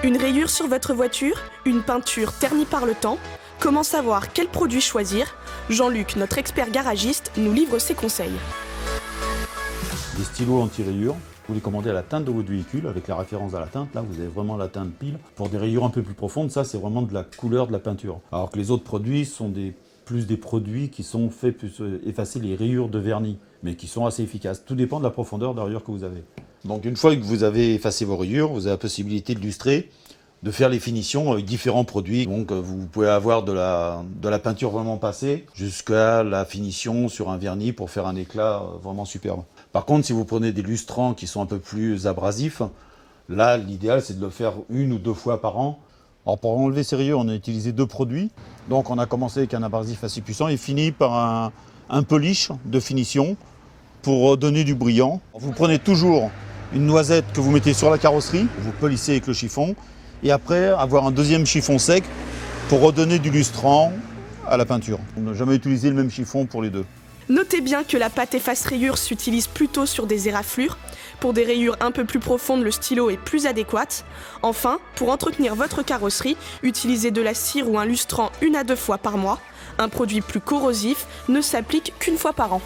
Une rayure sur votre voiture? Une peinture ternie par le temps? Comment savoir quel produit choisir? Jean-Luc, notre expert garagiste, nous livre ses conseils. Des stylos anti-rayures, vous les commandez à la teinte de votre véhicule avec la référence à la teinte. Là, vous avez vraiment la teinte pile. Pour des rayures un peu plus profondes, ça, c'est vraiment de la couleur de la peinture. Alors que les autres produits sont plus des produits qui sont faits pour effacer les rayures de vernis, mais qui sont assez efficaces. Tout dépend de la profondeur de rayure que vous avez. Donc une fois que vous avez effacé vos rayures, vous avez la possibilité de lustrer, de faire les finitions avec différents produits. Donc vous pouvez avoir de la peinture vraiment passée jusqu'à la finition sur un vernis pour faire un éclat vraiment superbe. Par contre, si vous prenez des lustrants qui sont un peu plus abrasifs, là l'idéal c'est de le faire 1 ou 2 fois par an. Alors pour enlever ces rayures, on a utilisé 2 produits. Donc on a commencé avec un abrasif assez puissant et fini par un polish de finition pour donner du brillant. Vous prenez toujours une noisette que vous mettez sur la carrosserie, vous polissez avec le chiffon, et après avoir un deuxième chiffon sec pour redonner du lustrant à la peinture. On n'a jamais utilisé le même chiffon pour les deux. Notez bien que la pâte efface-rayures s'utilise plutôt sur des éraflures. Pour des rayures un peu plus profondes, le stylo est plus adéquat. Enfin, pour entretenir votre carrosserie, utilisez de la cire ou un lustrant 1 à 2 fois par mois. Un produit plus corrosif ne s'applique qu'1 fois par an.